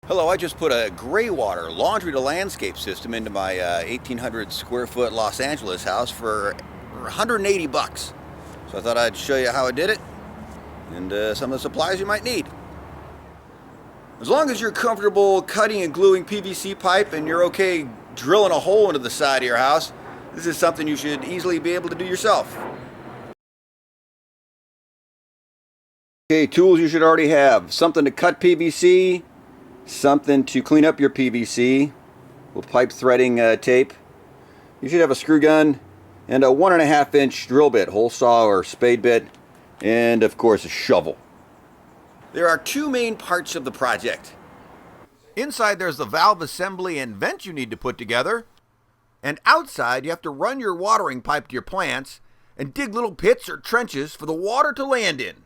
Hello, I just put a GREYWATER laundry to landscape system into my 1,800 square foot Los Angeles house for 180 bucks. So I thought I'd show you how I did it and some of the supplies you might need. As long as you're comfortable cutting and gluing PVC pipe and you're okay drilling a hole into the side of your house, this is something you should easily be able to do yourself. Okay, tools you should already have. Something to cut PVC, something to clean up your PVC with pipe threading tape. You should have a screw gun and a 1.5 inch drill bit, hole saw or spade bit, and of course a shovel. There are two main parts of the project. Inside there's the valve assembly and vent you need to put together, and outside you have to run your watering pipe to your plants and dig little pits or trenches for the water to land in.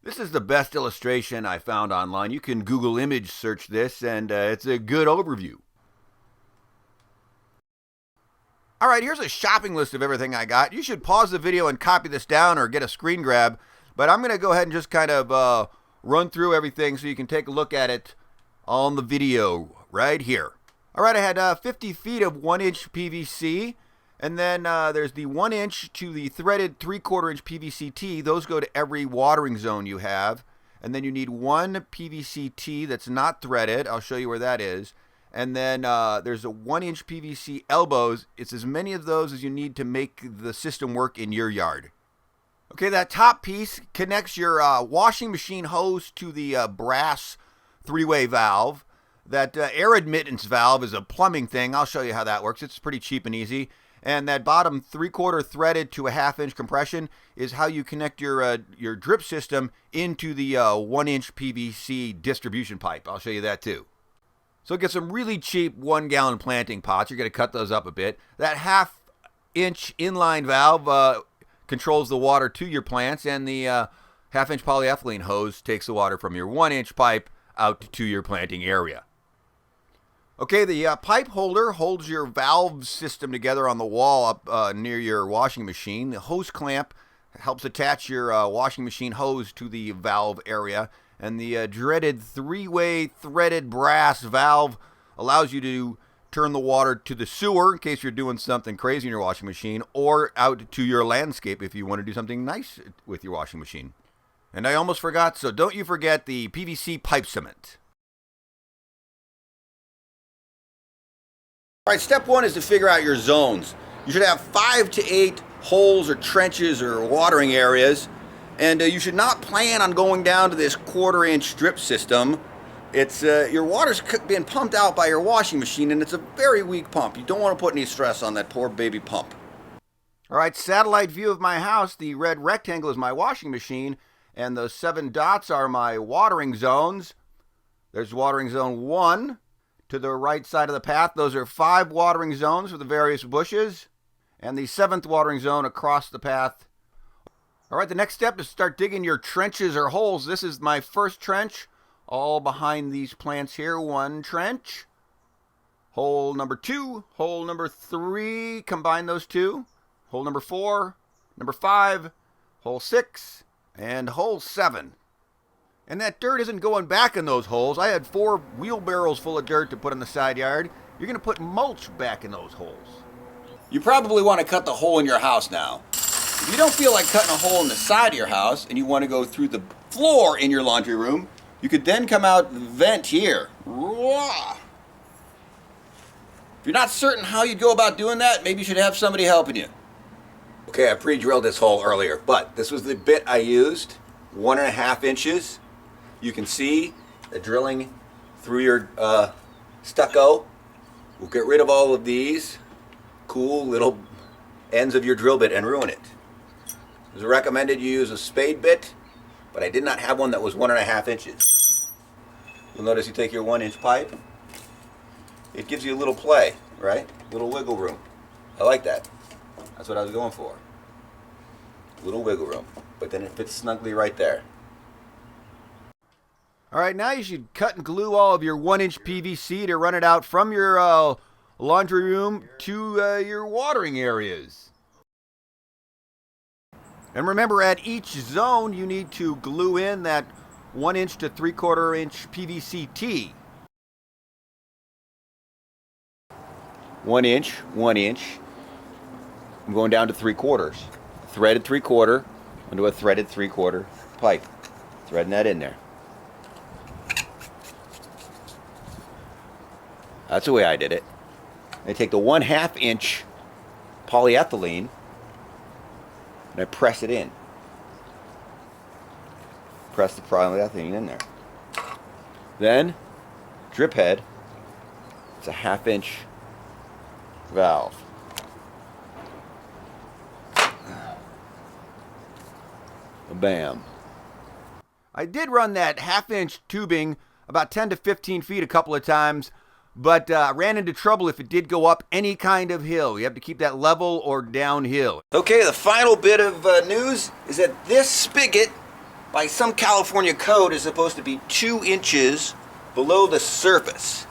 This is the best illustration I found online. You can Google image search this, and it's a good overview. All right, here's a shopping list of everything I got. You should pause the video and copy this down or get a screen grab, but I'm going to go ahead and just kind of run through everything so you can take a look at it on the video right here. All right, I had 50 feet of 1-inch PVC. And then there's the 1 inch to the threaded 3/4 inch PVC tee. Those go to every watering zone you have. And then you need one PVC tee that's not threaded. I'll show you where that is. And then there's a 1 inch PVC elbows. It's as many of those as you need to make the system work in your yard. Okay, that top piece connects your washing machine hose to the brass 3-way valve. That air admittance valve is a plumbing thing. I'll show you how that works. It's pretty cheap and easy. And that bottom 3/4 threaded to a 1/2 inch compression is how you connect your drip system into the 1 inch PVC distribution pipe. I'll show you that too. So get some really cheap 1 gallon planting pots. You're going to cut those up a bit. That 1/2 inch inline valve controls the water to your plants, and the 1/2 inch polyethylene hose takes the water from your 1 inch pipe out to your planting area. Okay, the pipe holder holds your valve system together on the wall up near your washing machine. The hose clamp helps attach your washing machine hose to the valve area. And the dreaded 3-way threaded brass valve allows you to turn the water to the sewer in case you're doing something crazy in your washing machine, or out to your landscape if you want to do something nice with your washing machine. And I almost forgot, so don't you forget the PVC pipe cement. All right, step 1 is to figure out your zones. You should have 5 to 8 holes or trenches or watering areas, and you should not plan on going down to this 1/4 inch drip system. It's your water's being pumped out by your washing machine, and it's a very weak pump. You don't want to put any stress on that poor baby pump. All right, satellite view of my house. The red rectangle is my washing machine, and those 7 dots are my watering zones. There's watering zone 1. To the right side of the path, those are 5 watering zones for the various bushes, and the 7th watering zone across the path. All right, the next step is to start digging your trenches or holes. This is my first trench, all behind these plants here. 1 trench, hole number 2, hole number 3, combine those 2, hole number 4, number 5, hole 6, and hole 7. And that dirt isn't going back in those holes. I had 4 wheelbarrows full of dirt to put in the side yard. You're going to put mulch back in those holes. You probably want to cut the hole in your house now. If you don't feel like cutting a hole in the side of your house and you want to go through the floor in your laundry room, you could then come out the vent here. If you're not certain how you'd go about doing that, maybe you should have somebody helping you. Okay, I pre-drilled this hole earlier, but this was the bit I used, 1.5 inches. You can see the drilling through your stucco. We'll get rid of all of these cool little ends of your drill bit and ruin it. It was recommended you use a spade bit, but I did not have one that was 1.5 inches. You'll notice you take your 1 inch pipe. It gives you a little play, right? A little wiggle room. I like that. That's what I was going for. A little wiggle room, but then it fits snugly right there. All right, now you should cut and glue all of your 1 inch PVC to run it out from your laundry room to your watering areas. And remember, at each zone, you need to glue in that 1 inch to 3/4 inch PVC tee. 1 inch, 1 inch. I'm going down to 3/4. Threaded 3/4 into a threaded 3/4 pipe. Threading that in there. That's the way I did it. I take the 1/2 inch polyethylene and I press it in. Press the polyethylene in there. Then, drip head. It's a 1/2 inch valve. Bam. I did run that 1/2 inch tubing about 10 to 15 feet a couple of times, but ran into trouble if it did go up any kind of hill. You have to keep that level or downhill. Okay, the final bit of news is that this spigot, by some California code, is supposed to be 2 inches below the surface.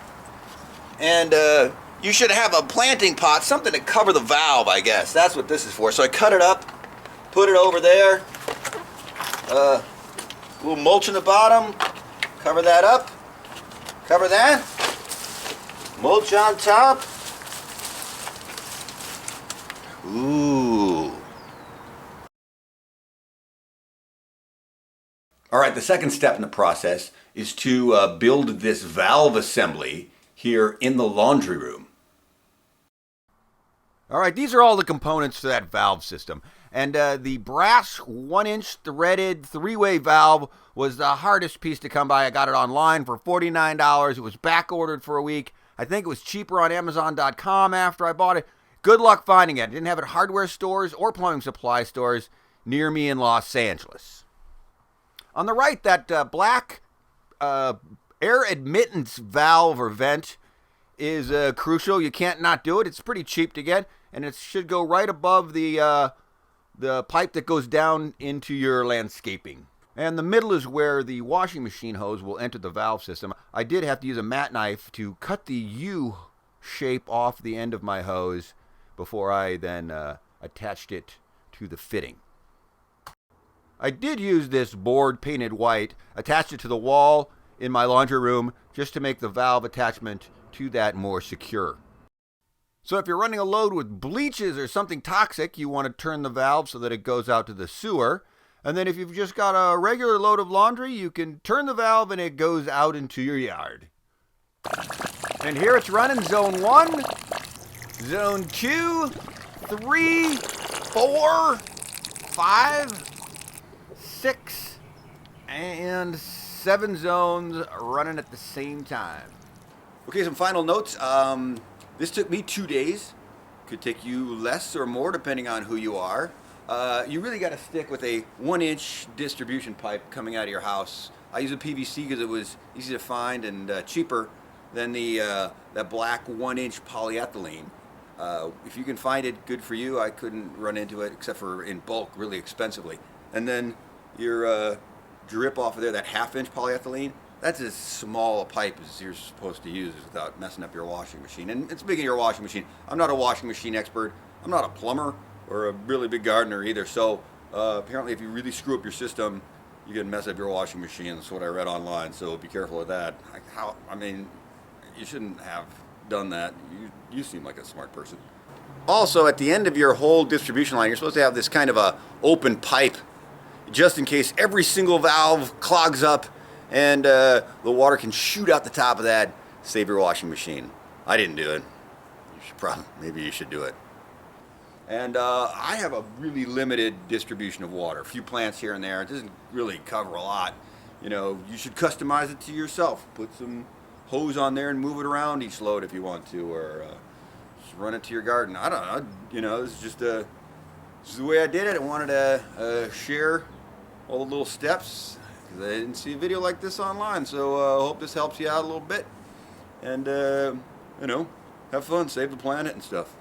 And you should have a planting pot, something to cover the valve, I guess. That's what this is for. So I cut it up, put it over there. A little mulch in the bottom. Cover that up. Cover that. Mulch on top. Ooh. All right, the second step in the process is to build this valve assembly here in the laundry room. All right, these are all the components to that valve system. And the brass 1 inch threaded 3-way valve was the hardest piece to come by. I got it online for $49. It was back ordered for a week. I think it was cheaper on Amazon.com after I bought it. Good luck finding it. I didn't have it at hardware stores or plumbing supply stores near me in Los Angeles. On the right, that black air admittance valve or vent is crucial. You can't not do it. It's pretty cheap to get, and it should go right above the pipe that goes down into your landscaping. And the middle is where the washing machine hose will enter the valve system. I did have to use a mat knife to cut the U shape off the end of my hose before I then attached it to the fitting. I did use this board painted white, attached it to the wall in my laundry room just to make the valve attachment to that more secure. So if you're running a load with bleaches or something toxic, you want to turn the valve so that it goes out to the sewer. And then if you've just got a regular load of laundry, you can turn the valve and it goes out into your yard. And here it's running zone 1, zone 2, 3, 4, 5, 6, and 7 zones running at the same time. Okay, some final notes. This took me 2 days. Could take you less or more depending on who you are. You really got to stick with a 1 inch distribution pipe coming out of your house. I use a PVC because it was easy to find and cheaper than that black 1 inch polyethylene. If you can find it, good for you. I couldn't run into it except for in bulk, really expensively. And then your drip off of there, that 1/2 inch polyethylene, that's as small a pipe as you're supposed to use without messing up your washing machine. And it's big in your washing machine. I'm not a washing machine expert. I'm not a plumber or a really big gardener either. So apparently if you really screw up your system, you can mess up your washing machine. That's what I read online. So be careful with that. I mean, you shouldn't have done that. You seem like a smart person. Also, at the end of your whole distribution line, you're supposed to have this kind of a open pipe just in case every single valve clogs up and the water can shoot out the top of that, save your washing machine. I didn't do it. Maybe you should do it. And I have a really limited distribution of water. A few plants here and there. It doesn't really cover a lot. You know, you should customize it to yourself. Put some hose on there and move it around each load if you want to, or just run it to your garden. I don't know. You know, this is the way I did it. I wanted to share all the little steps because I didn't see a video like this online. So I hope this helps you out a little bit. And, you know, have fun, save the planet and stuff.